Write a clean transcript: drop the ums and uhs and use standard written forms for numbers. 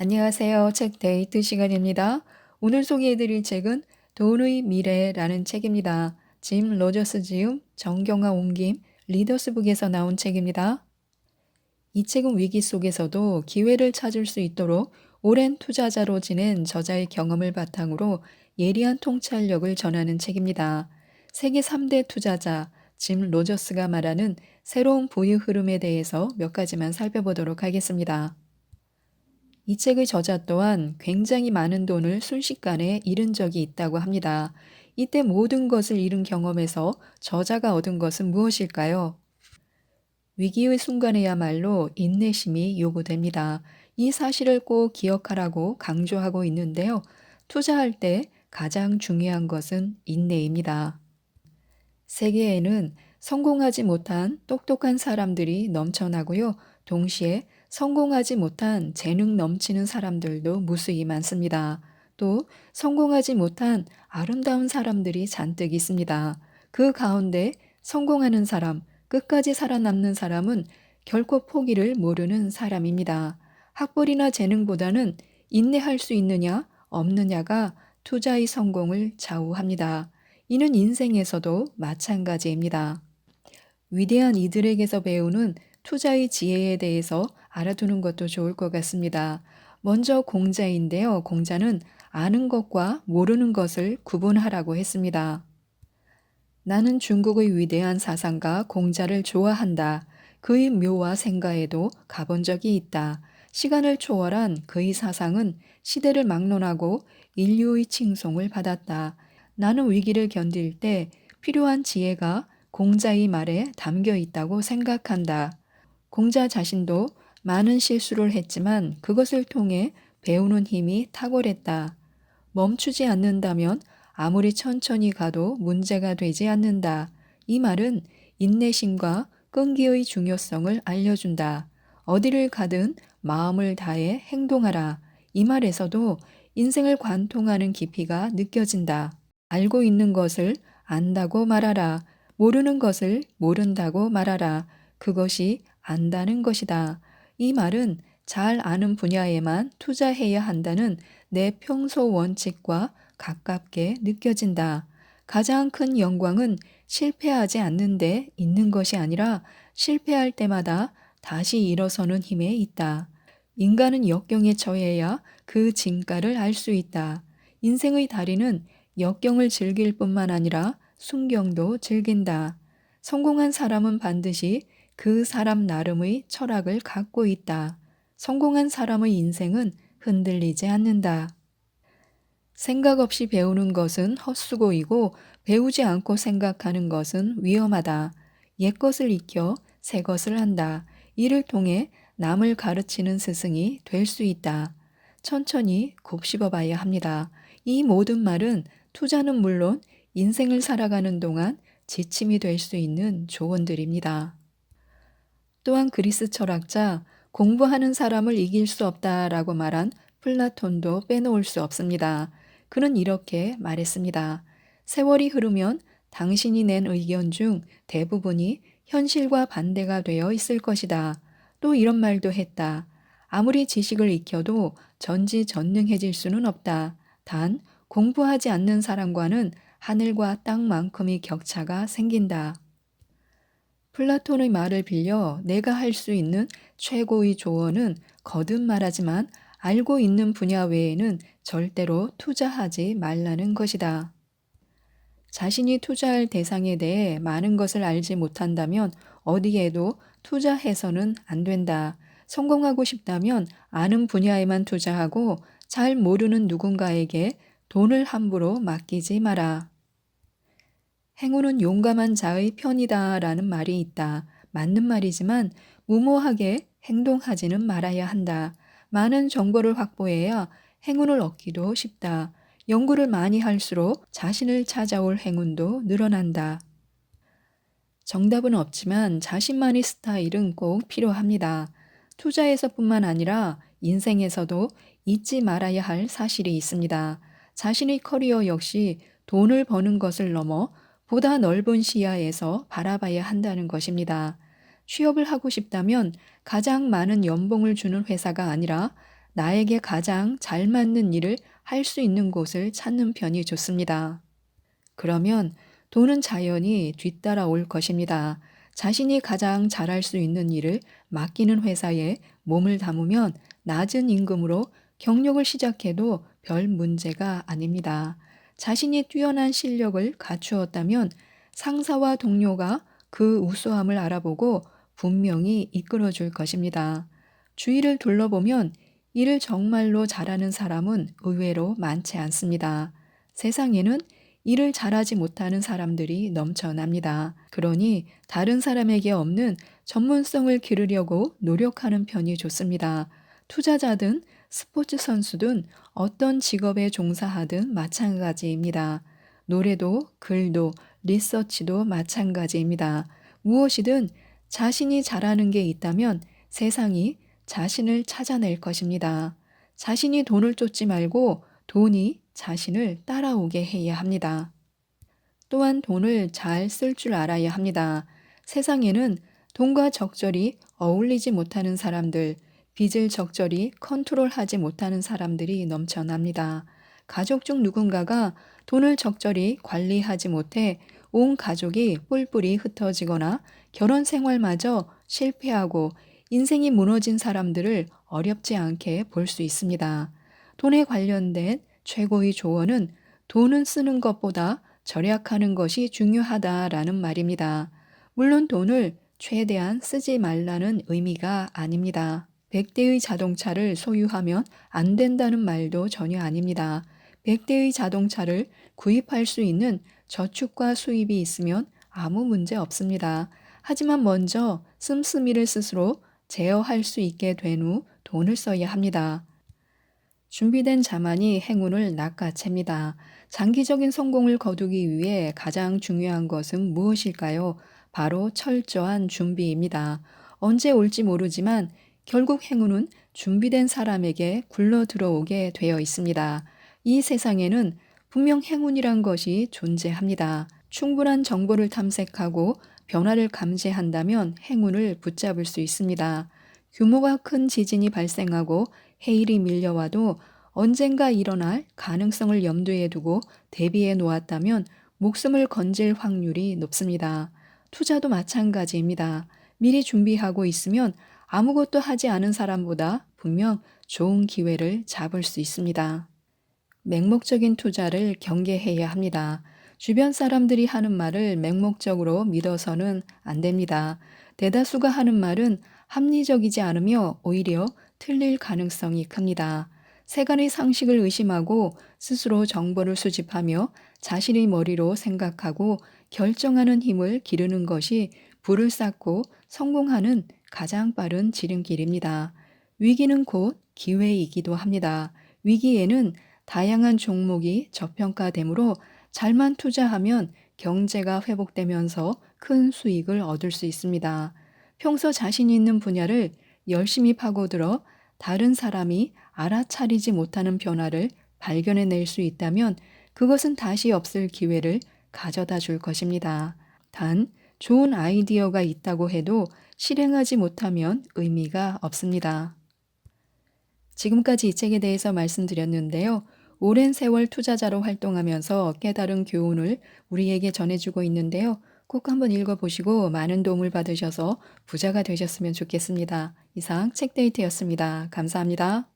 안녕하세요. 책 데이트 시간입니다. 오늘 소개해드릴 책은 돈의 미래라는 책입니다. 짐 로저스 지음, 정경화 옮김, 리더스북에서 나온 책입니다. 이 책은 위기 속에서도 기회를 찾을 수 있도록 오랜 투자자로 지낸 저자의 경험을 바탕으로 예리한 통찰력을 전하는 책입니다. 세계 3대 투자자 짐 로저스가 말하는 새로운 부유 흐름에 대해서 몇 가지만 살펴보도록 하겠습니다. 이 책의 저자 또한 굉장히 많은 돈을 순식간에 잃은 적이 있다고 합니다. 이때 모든 것을 잃은 경험에서 저자가 얻은 것은 무엇일까요? 위기의 순간에야말로 인내심이 요구됩니다. 이 사실을 꼭 기억하라고 강조하고 있는데요. 투자할 때 가장 중요한 것은 인내입니다. 세계에는 성공하지 못한 똑똑한 사람들이 넘쳐나고요. 동시에 성공하지 못한 재능 넘치는 사람들도 무수히 많습니다. 또 성공하지 못한 아름다운 사람들이 잔뜩 있습니다. 그 가운데 성공하는 사람, 끝까지 살아남는 사람은 결코 포기를 모르는 사람입니다. 학벌이나 재능보다는 인내할 수 있느냐, 없느냐가 투자의 성공을 좌우합니다. 이는 인생에서도 마찬가지입니다. 위대한 이들에게서 배우는 투자의 지혜에 대해서 알아두는 것도 좋을 것 같습니다. 먼저 공자인데요. 공자는 아는 것과 모르는 것을 구분하라고 했습니다. 나는 중국의 위대한 사상가 공자를 좋아한다. 그의 묘와 생가에도 가본 적이 있다. 시간을 초월한 그의 사상은 시대를 막론하고 인류의 칭송을 받았다. 나는 위기를 견딜 때 필요한 지혜가 공자의 말에 담겨 있다고 생각한다. 공자 자신도 많은 실수를 했지만 그것을 통해 배우는 힘이 탁월했다. 멈추지 않는다면 아무리 천천히 가도 문제가 되지 않는다. 이 말은 인내심과 끈기의 중요성을 알려준다. 어디를 가든 마음을 다해 행동하라. 이 말에서도 인생을 관통하는 깊이가 느껴진다. 알고 있는 것을 안다고 말하라. 모르는 것을 모른다고 말하라. 그것이 안다는 것이다. 이 말은 잘 아는 분야에만 투자해야 한다는 내 평소 원칙과 가깝게 느껴진다. 가장 큰 영광은 실패하지 않는데 있는 것이 아니라 실패할 때마다 다시 일어서는 힘에 있다. 인간은 역경에 처해야 그 진가를 알 수 있다. 인생의 다리는 역경을 즐길 뿐만 아니라 순경도 즐긴다. 성공한 사람은 반드시 그 사람 나름의 철학을 갖고 있다. 성공한 사람의 인생은 흔들리지 않는다. 생각 없이 배우는 것은 헛수고이고 배우지 않고 생각하는 것은 위험하다. 옛것을 익혀 새 것을 한다. 이를 통해 남을 가르치는 스승이 될 수 있다. 천천히 곱씹어 봐야 합니다. 이 모든 말은 투자는 물론 인생을 살아가는 동안 지침이 될 수 있는 조언들입니다. 또한 그리스 철학자 공부하는 사람을 이길 수 없다라고 말한 플라톤도 빼놓을 수 없습니다. 그는 이렇게 말했습니다. 세월이 흐르면 당신이 낸 의견 중 대부분이 현실과 반대가 되어 있을 것이다. 또 이런 말도 했다. 아무리 지식을 익혀도 전지전능해질 수는 없다. 단 공부하지 않는 사람과는 하늘과 땅만큼의 격차가 생긴다. 플라톤의 말을 빌려 내가 할 수 있는 최고의 조언은 거듭 말하지만 알고 있는 분야 외에는 절대로 투자하지 말라는 것이다. 자신이 투자할 대상에 대해 많은 것을 알지 못한다면 어디에도 투자해서는 안 된다. 성공하고 싶다면 아는 분야에만 투자하고 잘 모르는 누군가에게 돈을 함부로 맡기지 마라. 행운은 용감한 자의 편이다라는 말이 있다. 맞는 말이지만 무모하게 행동하지는 말아야 한다. 많은 정보를 확보해야 행운을 얻기도 쉽다. 연구를 많이 할수록 자신을 찾아올 행운도 늘어난다. 정답은 없지만 자신만의 스타일은 꼭 필요합니다. 투자에서뿐만 아니라 인생에서도 잊지 말아야 할 사실이 있습니다. 자신의 커리어 역시 돈을 버는 것을 넘어 보다 넓은 시야에서 바라봐야 한다는 것입니다. 취업을 하고 싶다면 가장 많은 연봉을 주는 회사가 아니라 나에게 가장 잘 맞는 일을 할 수 있는 곳을 찾는 편이 좋습니다. 그러면 돈은 자연히 뒤따라올 것입니다. 자신이 가장 잘할 수 있는 일을 맡기는 회사에 몸을 담으면 낮은 임금으로 경력을 시작해도 별 문제가 아닙니다. 자신이 뛰어난 실력을 갖추었다면 상사와 동료가 그 우수함을 알아보고 분명히 이끌어 줄 것입니다. 주위를 둘러보면 일을 정말로 잘하는 사람은 의외로 많지 않습니다. 세상에는 일을 잘하지 못하는 사람들이 넘쳐납니다. 그러니 다른 사람에게 없는 전문성을 기르려고 노력하는 편이 좋습니다. 투자자든 스포츠 선수든 어떤 직업에 종사하든 마찬가지입니다. 노래도 글도 리서치도 마찬가지입니다. 무엇이든 자신이 잘하는 게 있다면 세상이 자신을 찾아낼 것입니다. 자신이 돈을 쫓지 말고 돈이 자신을 따라오게 해야 합니다. 또한 돈을 잘 쓸 줄 알아야 합니다. 세상에는 돈과 적절히 어울리지 못하는 사람들, 빚을 적절히 컨트롤하지 못하는 사람들이 넘쳐납니다. 가족 중 누군가가 돈을 적절히 관리하지 못해 온 가족이 뿔뿔이 흩어지거나 결혼 생활마저 실패하고 인생이 무너진 사람들을 어렵지 않게 볼 수 있습니다. 돈에 관련된 최고의 조언은 돈은 쓰는 것보다 절약하는 것이 중요하다라는 말입니다. 물론 돈을 최대한 쓰지 말라는 의미가 아닙니다. 100대의 자동차를 소유하면 안 된다는 말도 전혀 아닙니다. 100대의 자동차를 구입할 수 있는 저축과 수입이 있으면 아무 문제 없습니다. 하지만 먼저 씀씀이를 스스로 제어할 수 있게 된 후 돈을 써야 합니다. 준비된 자만이 행운을 낚아챕니다. 장기적인 성공을 거두기 위해 가장 중요한 것은 무엇일까요? 바로 철저한 준비입니다. 언제 올지 모르지만 결국 행운은 준비된 사람에게 굴러 들어오게 되어 있습니다. 이 세상에는 분명 행운이란 것이 존재합니다. 충분한 정보를 탐색하고 변화를 감지한다면 행운을 붙잡을 수 있습니다. 규모가 큰 지진이 발생하고 해일이 밀려와도 언젠가 일어날 가능성을 염두에 두고 대비해 놓았다면 목숨을 건질 확률이 높습니다. 투자도 마찬가지입니다. 미리 준비하고 있으면 아무것도 하지 않은 사람보다 분명 좋은 기회를 잡을 수 있습니다. 맹목적인 투자를 경계해야 합니다. 주변 사람들이 하는 말을 맹목적으로 믿어서는 안 됩니다. 대다수가 하는 말은 합리적이지 않으며 오히려 틀릴 가능성이 큽니다. 세간의 상식을 의심하고 스스로 정보를 수집하며 자신의 머리로 생각하고 결정하는 힘을 기르는 것이 부를 쌓고 성공하는 가장 빠른 지름길입니다. 위기는 곧 기회이기도 합니다. 위기에는 다양한 종목이 저평가되므로 잘만 투자하면 경제가 회복되면서 큰 수익을 얻을 수 있습니다. 평소 자신 있는 분야를 열심히 파고들어 다른 사람이 알아차리지 못하는 변화를 발견해낼 수 있다면 그것은 다시 없을 기회를 가져다 줄 것입니다. 단, 좋은 아이디어가 있다고 해도 실행하지 못하면 의미가 없습니다. 지금까지 이 책에 대해서 말씀드렸는데요. 오랜 세월 투자자로 활동하면서 깨달은 교훈을 우리에게 전해주고 있는데요. 꼭 한번 읽어보시고 많은 도움을 받으셔서 부자가 되셨으면 좋겠습니다. 이상 책데이트였습니다. 감사합니다.